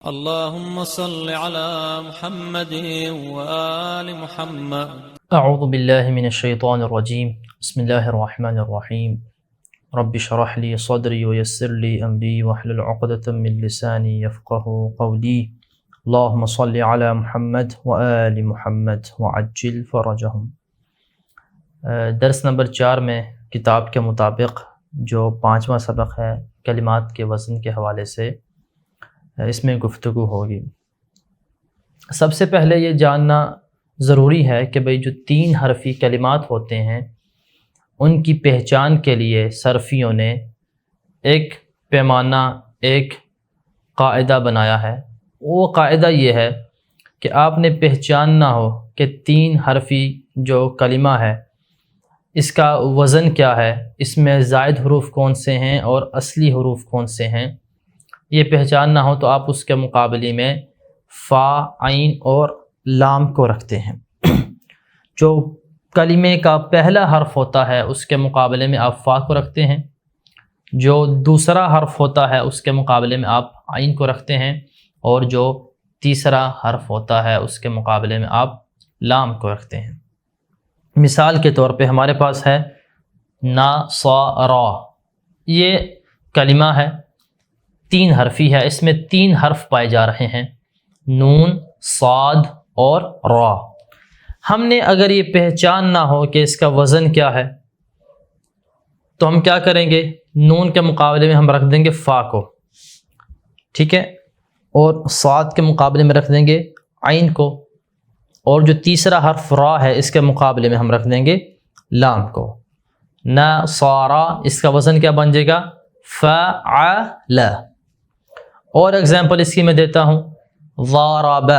اللهم صل على محمد وآل محمد. اعوذ باللہ من الشیطان الرجیم. بسم اللہ الرحمن الرحیم. رب اشرح لی صدری ویسر لی امری واحلل عقدۃ من لسانی یفقهوا قولی. اللہم صل علی محمد وآل محمد وعجل فرجہم. درس نمبر 4 میں کتاب کے مطابق جو 5واں سبق ہے کلمات کے وزن کے حوالے سے، اس میں گفتگو ہوگی. سب سے پہلے یہ جاننا ضروری ہے کہ بھئی جو 3 حرفی کلمات ہوتے ہیں ان کی پہچان کے لیے صرفیوں نے ایک پیمانہ، ایک قاعدہ بنایا ہے. وہ قاعدہ یہ ہے کہ آپ نے پہچاننا ہو کہ 3 حرفی جو کلمہ ہے اس کا وزن کیا ہے، اس میں زائد حروف کون سے ہیں اور اصلی حروف کون سے ہیں. یہ پہچاننا ہو تو آپ اس کے مقابلے میں فا، عین اور لام کو رکھتے ہیں. جو کلمے کا پہلا حرف ہوتا ہے اس کے مقابلے میں آپ فا کو رکھتے ہیں، جو دوسرا حرف ہوتا ہے اس کے مقابلے میں آپ عین کو رکھتے ہیں، اور جو تیسرا حرف ہوتا ہے اس کے مقابلے میں آپ لام کو رکھتے ہیں. مثال کے طور پہ ہمارے پاس ہے ناصارا. یہ کلمہ ہے 3 حرفی ہے، اس میں 3 حرف پائے جا رہے ہیں، نون، صاد اور را. ہم نے اگر یہ پہچاننا ہو کہ اس کا وزن کیا ہے تو ہم کیا کریں گے، نون کے مقابلے میں ہم رکھ دیں گے فا کو، ٹھیک ہے، اور صاد کے مقابلے میں رکھ دیں گے عین کو، اور جو تیسرا حرف را ہے اس کے مقابلے میں ہم رکھ دیں گے لام کو. ناصارا اس کا وزن کیا بن جائے گا، فعل. اور ایگزامپل اس کی میں دیتا ہوں، ضارب.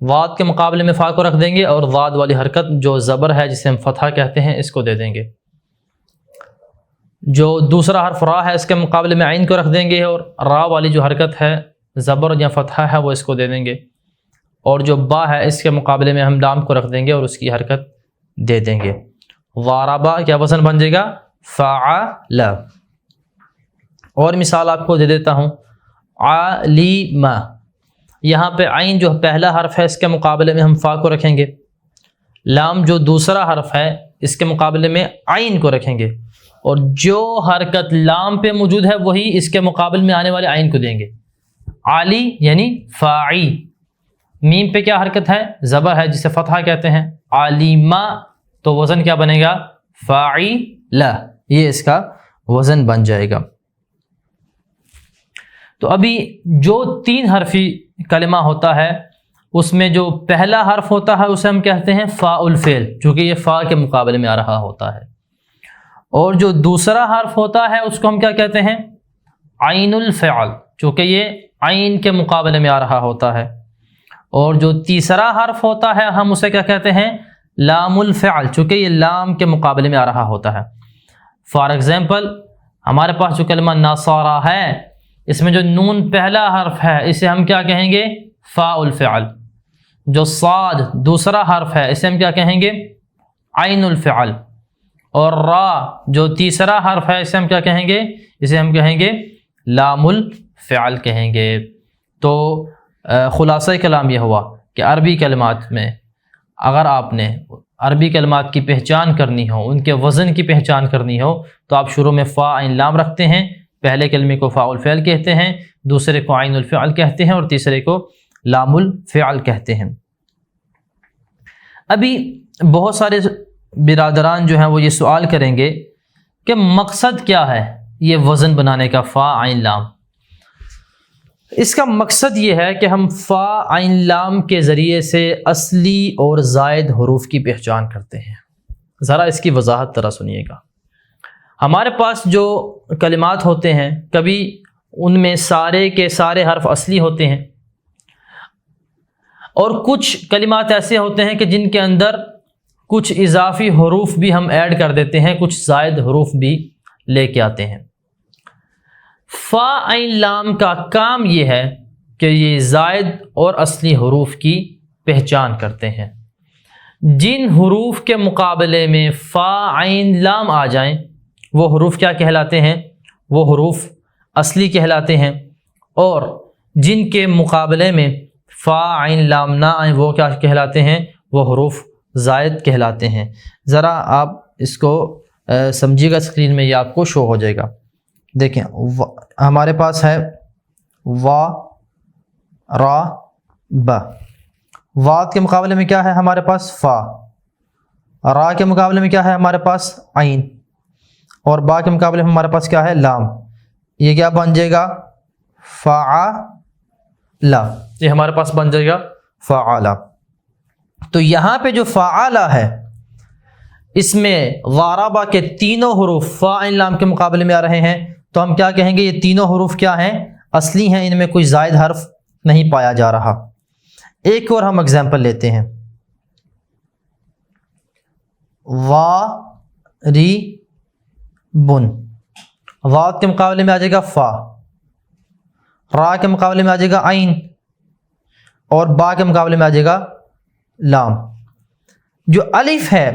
واد کے مقابلے میں فا کو رکھ دیں گے اور ضاد والی حرکت جو زبر ہے جسے ہم فتحہ کہتے ہیں اس کو دے دیں گے. جو دوسرا حرف را ہے اس کے مقابلے میں عین کو رکھ دیں گے، اور را والی جو حرکت ہے زبر یا فتحہ ہے وہ اس کو دے دیں گے، اور جو با ہے اس کے مقابلے میں ہم لام کو رکھ دیں گے اور اس کی حرکت دے دیں گے. ضاربا کیا وزن بن جائے گا، فعل. اور مثال آپ کو دے دیتا ہوں، علیم. یہاں پہ عین جو پہلا حرف ہے اس کے مقابلے میں ہم فا کو رکھیں گے، لام جو دوسرا حرف ہے اس کے مقابلے میں عین کو رکھیں گے، اور جو حرکت لام پہ موجود ہے وہی اس کے مقابل میں آنے والے عین کو دیں گے. علی یعنی فاعی. میم پہ کیا حرکت ہے، زبر ہے جسے فتحہ کہتے ہیں، علیمہ، تو وزن کیا بنے گا، فاعل. یہ اس کا وزن بن جائے گا. تو ابھی جو 3 حرفی کلمہ ہوتا ہے اس میں جو پہلا حرف ہوتا ہے اسے ہم کہتے ہیں فاء الفعل، چونکہ یہ فا کے مقابلے میں آ رہا ہوتا ہے، اور جو دوسرا حرف ہوتا ہے اس کو ہم کیا کہتے ہیں، عین الفعل، چونکہ یہ عین کے مقابلے میں آ رہا ہوتا ہے، اور جو تیسرا حرف ہوتا ہے ہم اسے کیا کہتے ہیں، لام الفعل، چونکہ یہ لام کے مقابلے میں آ رہا ہوتا ہے. فار ایگزامپل ہمارے پاس جو کلمہ ناصارا ہے اس میں جو نون پہلا حرف ہے اسے ہم کیا کہیں گے، فاء الفعل. جو صاد دوسرا حرف ہے اسے ہم کیا کہیں گے، عین الفعل. اور را جو تیسرا حرف ہے اسے ہم کیا کہیں گے، اسے ہم کہیں گے لام الفعل کہیں گے. تو خلاصہ کلام یہ ہوا کہ عربی کلمات میں اگر آپ نے عربی کلمات کی پہچان کرنی ہو، ان کے وزن کی پہچان کرنی ہو، تو آپ شروع میں فا عین لام رکھتے ہیں. پہلے کلمے کو فاء الفعل کہتے ہیں، دوسرے کو عین الفعل کہتے ہیں، اور تیسرے کو لام الفعل کہتے ہیں. ابھی بہت سارے برادران جو ہیں وہ یہ سوال کریں گے کہ مقصد کیا ہے یہ وزن بنانے کا، فا عین لام. اس کا مقصد یہ ہے کہ ہم فا عین لام کے ذریعے سے اصلی اور زائد حروف کی پہچان کرتے ہیں. ذرا اس کی وضاحت طرح سنیے گا. ہمارے پاس جو کلمات ہوتے ہیں کبھی ان میں سارے کے سارے حرف اصلی ہوتے ہیں، اور کچھ کلمات ایسے ہوتے ہیں کہ جن کے اندر کچھ اضافی حروف بھی ہم ایڈ کر دیتے ہیں، کچھ زائد حروف بھی لے کے آتے ہیں. فا عین لام کا کام یہ ہے کہ یہ زائد اور اصلی حروف کی پہچان کرتے ہیں. جن حروف کے مقابلے میں فا عین لام آ جائیں وہ حروف کیا کہلاتے ہیں، وہ حروف اصلی کہلاتے ہیں، اور جن کے مقابلے میں فا عین لام نہ آئیں وہ کیا کہلاتے ہیں؟ وہ حروف زائد کہلاتے ہیں۔ ذرا آپ اس کو سمجھیے گا، اسکرین میں یہ آپ کو شو ہو جائے گا۔ دیکھیں ہمارے پاس ہے وا را با، واد کے مقابلے میں کیا ہے ہمارے پاس؟ فا۔ را کے مقابلے میں کیا ہے ہمارے پاس؟ عین۔ اور با کے مقابلے میں ہمارے پاس کیا ہے؟ لام۔ یہ کیا بن جائے گا؟ فعلا۔ یہ ہمارے پاس بن جائے گا فعلا۔ تو یہاں پہ جو فعلا ہے اس میں ضربا کے تینوں حروف فا عین لام کے مقابلے میں آ رہے ہیں، تو ہم کیا کہیں گے؟ یہ تینوں حروف کیا ہیں؟ اصلی ہیں، ان میں کوئی زائد حرف نہیں پایا جا رہا۔ ایک اور ہم اگزامپل لیتے ہیں، وا ری بن، واد کے مقابلے میں آ جائے گا فا، را کے مقابلے میں آ جائے گا عین، اور با کے مقابلے میں آ جائے گا لام۔ جو الف ہے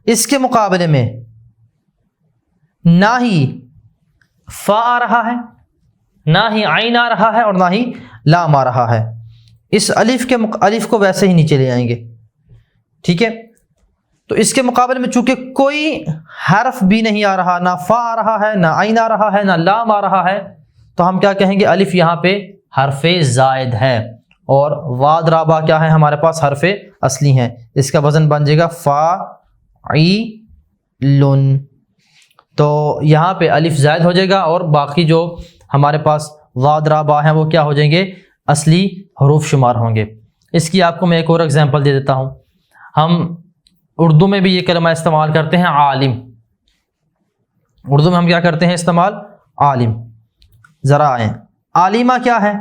اس کے مقابلے میں نہ ہی فا آ رہا ہے، نہ ہی عین آ رہا ہے، اور نہ ہی لام آ رہا ہے۔ اس الف کو ویسے ہی نیچے لے آئیں گے، ٹھیک ہے؟ تو اس کے مقابلے میں چونکہ کوئی حرف بھی نہیں آ رہا، نہ فا آ رہا ہے، نہ عین آ رہا ہے، نہ لام آ رہا ہے، تو ہم کیا کہیں گے؟ الف یہاں پہ حرف زائد ہے، اور واد را با کیا ہے ہمارے پاس؟ حرف اصلی ہیں۔ اس کا وزن بن جائے گا فاعلن۔ تو یہاں پہ الف زائد ہو جائے گا، اور باقی جو ہمارے پاس واد را با ہیں وہ کیا ہو جائیں گے؟ اصلی حروف شمار ہوں گے۔ اس کی آپ کو میں ایک اور ایگزامپل دے دیتا ہوں۔ ہم اردو میں بھی یہ کلمہ استعمال کرتے ہیں عالم، اردو میں ہم کیا کرتے ہیں استعمال؟ عالم۔ ذرا آئیں، عالمہ کیا ہے؟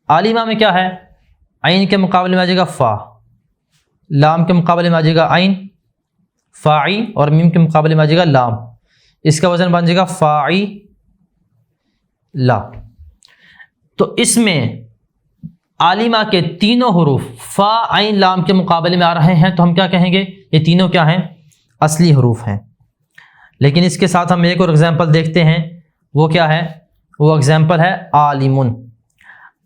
عالمہ میں کیا ہے؟ عین کے مقابلے میں آ جائے گا فا، لام کے مقابلے میں آ جائے گا عین فاعی، اور میم کے مقابلے میں آ جائے گا لام۔ اس کا وزن بن جائے گا فاعی لا۔ تو اس میں عالمہ کے تینوں حروف فا عین لام کے مقابلے میں آ رہے ہیں، تو ہم کیا کہیں گے؟ یہ تینوں کیا ہیں؟ اصلی حروف ہیں۔ لیکن اس کے ساتھ ہم ایک اور ایگزامپل دیکھتے ہیں، وہ کیا ہے؟ وہ ایگزامپل ہے عالمن۔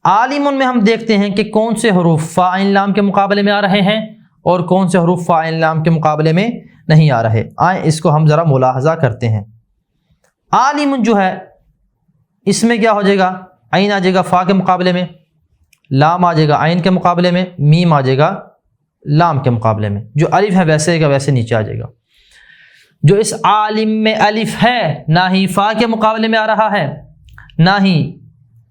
عالمن میں ہم دیکھتے ہیں کہ کون سے حروف فا عین لام کے مقابلے میں آ رہے ہیں اور کون سے حروف فا عین لام کے مقابلے میں نہیں آ رہے۔ آئیں اس کو ہم ذرا ملاحظہ کرتے ہیں۔ عالمن جو ہے اس میں کیا ہو جائے گا؟ عین آ جائے گا فا کے مقابلے میں، لام آ جائے گا عین کے مقابلے میں، میم آ جائے گا لام کے مقابلے میں۔ جو الف ہے ویسے کا ویسے نیچے آ جائے گا۔ جو اس عالم میں الف ہے نہ ہی فا کے مقابلے میں آ رہا ہے، نہ ہی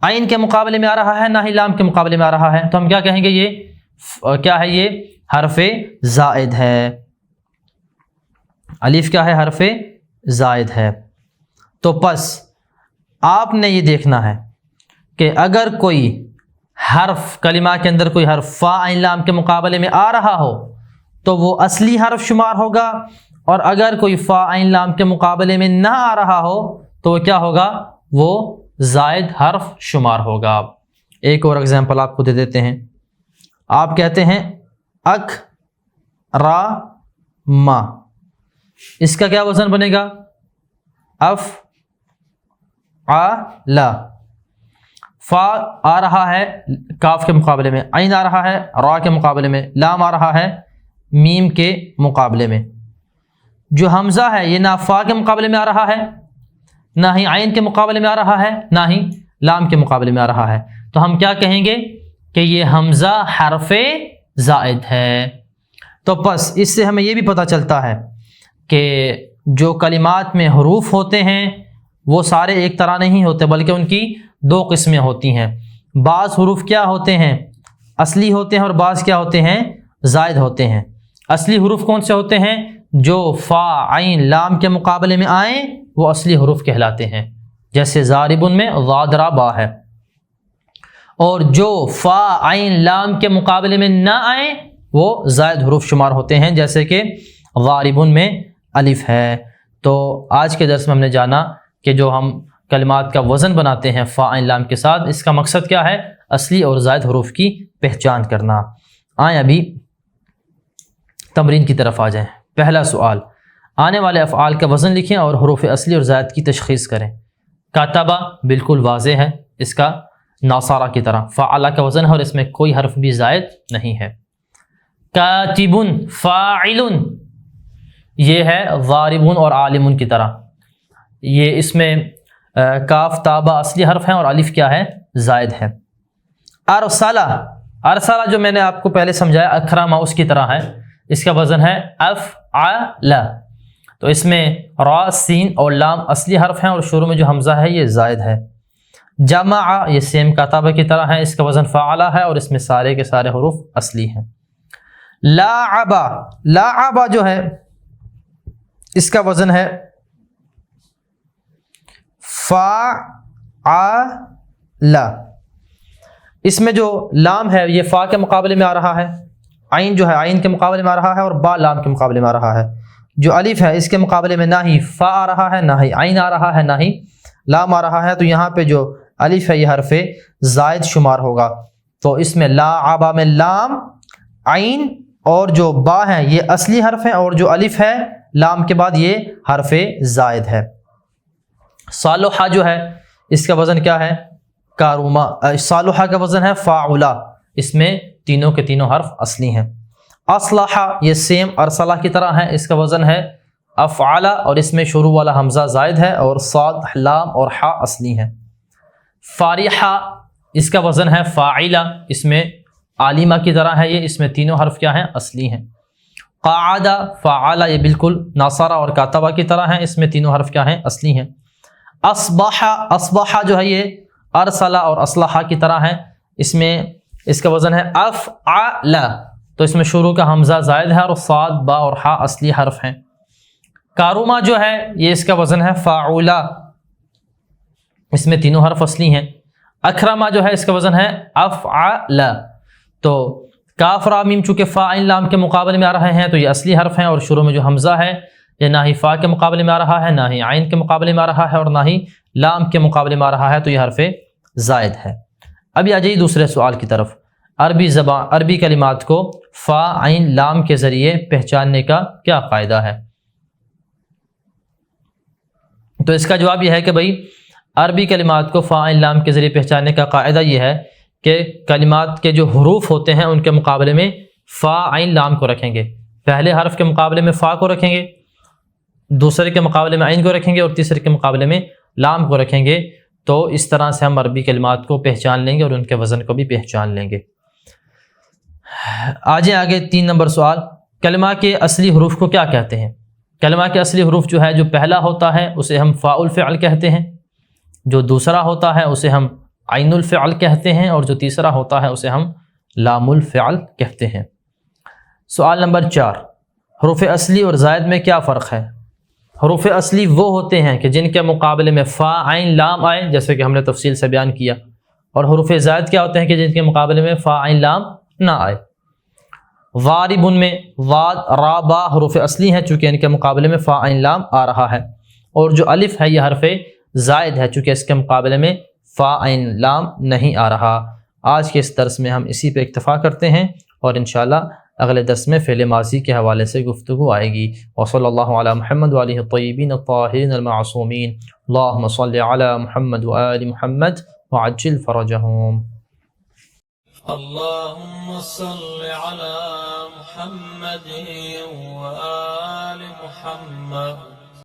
عین کے مقابلے میں آ رہا ہے، نہ ہی لام کے مقابلے میں آ رہا ہے، تو ہم کیا کہیں گے؟ یہ کیا ہے؟ یہ حرف زائد ہے۔ الف کیا ہے؟ حرف زائد ہے۔ تو پس آپ نے یہ دیکھنا ہے کہ اگر کوئی حرف کلمہ کے اندر کوئی حرف فا عین لام کے مقابلے میں آ رہا ہو تو وہ اصلی حرف شمار ہوگا، اور اگر کوئی فا عین لام کے مقابلے میں نہ آ رہا ہو تو وہ کیا ہوگا؟ وہ زائد حرف شمار ہوگا۔ ایک اور ایگزامپل آپ کو دے دیتے ہیں۔ آپ کہتے ہیں اک را ما، اس کا کیا وزن بنے گا؟ اف آ لا۔ فا آ رہا ہے کاف کے مقابلے میں، عین آ رہا ہے را کے مقابلے میں، لام آ رہا ہے میم کے مقابلے میں۔ جو حمزہ ہے یہ نہ فا کے مقابلے میں آ رہا ہے، نہ ہی عین کے مقابلے میں آ رہا ہے، نہ ہی لام کے مقابلے میں آ رہا ہے، تو ہم کیا کہیں گے کہ یہ حمزہ حرف زائد ہے۔ تو بس اس سے ہمیں یہ بھی پتہ چلتا ہے کہ جو کلمات میں حروف ہوتے ہیں وہ سارے ایک طرح نہیں ہوتے، بلکہ ان کی دو قسمیں ہوتی ہیں۔ بعض حروف کیا ہوتے ہیں؟ اصلی ہوتے ہیں، اور بعض کیا ہوتے ہیں؟ زائد ہوتے ہیں۔ اصلی حروف کون سے ہوتے ہیں؟ جو فا عین لام کے مقابلے میں آئیں وہ اصلی حروف کہلاتے ہیں، جیسے ضاربن میں ضاد را با ہے۔ اور جو فا عین لام کے مقابلے میں نہ آئیں وہ زائد حروف شمار ہوتے ہیں، جیسے کہ ضاربن میں الف ہے۔ تو آج کے درس میں ہم نے جانا کہ جو ہم کلمات کا وزن بناتے ہیں فا عین لام کے ساتھ، اس کا مقصد کیا ہے؟ اصلی اور زائد حروف کی پہچان کرنا۔ آئیں ابھی تمرین کی طرف آ جائیں۔ پہلا سوال، آنے والے افعال کا وزن لکھیں اور حروف اصلی اور زائد کی تشخیص کریں۔ کاتبہ بالکل واضح ہے، اس کا ناصارہ کی طرح، فعلا کا وزن ہے اور اس میں کوئی حرف بھی زائد نہیں ہے۔ کاتبن فاعل، یہ ہے ضاربن اور عالمن کی طرح، یہ اس میں کاف تابا اصلی حرف ہیں اور الف کیا ہے؟ زائد ہے۔ ارسلہ، ارسلہ جو میں نے آپ کو پہلے سمجھایا اکرمہ اس کی طرح ہے، اس کا وزن ہے افعل، تو اس میں را سین اور لام اصلی حرف ہیں اور شروع میں جو حمزہ ہے یہ زائد ہے۔ جمع، یہ سیم کاتبہ کی طرح ہے، اس کا وزن فعلہ ہے اور اس میں سارے کے سارے حروف اصلی ہیں۔ لاعب، لاعب جو ہے اس کا وزن ہے فعل، اس میں جو لام ہے یہ فا کے مقابلے میں آ رہا ہے، عین جو ہے عین کے مقابلے میں آ رہا ہے اور با لام کے مقابلے میں آ رہا ہے۔ جو الف ہے اس کے مقابلے میں نہ ہی فا آ رہا ہے، نہ ہی عین آ رہا ہے، نہ ہی لام آ رہا ہے، تو یہاں پہ جو الف ہے یہ حرف زائد شمار ہوگا، تو اس میں لاعبا میں لام، عین اور جو با ہیں یہ اصلی حرف ہیں اور جو الف ہے لام کے بعد یہ حرف زائد ہے۔ صالحہ جو ہے اس کا وزن کیا ہے؟ کاروما، صالحہ کا وزن ہے فاعلا، اس میں تینوں کے تینوں حرف اصلی ہیں۔ اصلحہ، یہ سیم ارسلہ کی طرح ہے، اس کا وزن ہے افعل اور اس میں شروع والا حمزہ زائد ہے اور صاد، لام اور حا اصلی ہیں۔ فارحہ، اس کا وزن ہے فاعلہ، اس میں عالمہ کی طرح ہے یہ، اس میں تینوں حرف کیا ہیں؟ اصلی ہیں۔ قاعدہ، فعلہ، یہ بالکل ناصرہ اور کاتبہ کی طرح ہیں، اس میں تینوں حرف کیا ہیں؟ اصلی ہیں۔ اصبح، اصبح جو ہے یہ ارسلہ اور اصلحہ کی طرح ہے، اس میں اس کا وزن ہے افعل، تو اس میں شروع کا حمزہ زائد ہے اور صاد، با اور حا اصلی حرف ہیں۔ کاروما جو ہے یہ اس کا وزن ہے فاعلہ، اس میں تینوں حرف اصلی ہیں۔ اکرمہ جو ہے اس کا وزن ہے افعل، تو کاف را میم چونکہ فا عین لام کے مقابلے میں آ رہے ہیں تو یہ اصلی حرف ہیں اور شروع میں جو حمزہ ہے یہ نہ ہی فا کے مقابلے میں آ رہا ہے، نہ ہی عین کے مقابلے میں آ رہا ہے اور نہ ہی لام کے مقابلے میں آ رہا ہے، تو یہ حرف زائد ہے۔ ابھی آ جائیے دوسرے سوال کی طرف۔ عربی کلمات کو فا عین لام کے ذریعے پہچاننے کا کیا فائدہ ہے؟ تو اس کا جواب یہ ہے کہ بھائی عربی کلمات کو فا عین لام کے ذریعے پہچاننے کا قاعدہ یہ ہے کہ کلمات کے جو حروف ہوتے ہیں ان کے مقابلے میں فا عین لام کو رکھیں گے، پہلے حرف کے مقابلے میں فا کو رکھیں گے، دوسرے کے مقابلے میں عین کو رکھیں گے اور تیسرے کے مقابلے میں لام کو رکھیں گے، تو اس طرح سے ہم عربی کلمات کو پہچان لیں گے اور ان کے وزن کو بھی پہچان لیں گے۔ آگے 3 نمبر سوال، کلمہ کے اصلی حروف کو کیا کہتے ہیں؟ کلمہ کے اصلی حروف جو ہے جو پہلا ہوتا ہے اسے ہم فاء الفعل کہتے ہیں، جو دوسرا ہوتا ہے اسے ہم عین الفعل کہتے ہیں اور جو تیسرا ہوتا ہے اسے ہم لام الفعل کہتے ہیں۔ سوال نمبر 4، حروف اصلی اور زائد میں کیا فرق ہے؟ حروف اصلی وہ ہوتے ہیں کہ جن کے مقابلے میں فا عین لام آئے، جیسے کہ ہم نے تفصیل سے بیان کیا، اور حروف زائد کیا ہوتے ہیں کہ جن کے مقابلے میں فا عین لام نہ آئے۔ ضاربن میں واد را با حروف اصلی ہیں چونکہ ان کے مقابلے میں فا عین لام آ رہا ہے، اور جو الف ہے یہ حرف زائد ہے چونکہ اس کے مقابلے میں فا عین لام نہیں آ رہا۔ آج کے اس درس میں ہم اسی پہ اکتفا کرتے ہیں اور انشاءاللہ اگلے درس میں فعل ماضی کے حوالے سے گفتگو آئے گی۔ وصلی اللہ علی محمد وآلہ الطیبین الطاہرین المعصومین، اللہم صلی علی محمد وآل محمد وعجل فرجہم۔ اللهم صل على محمد وآل محمد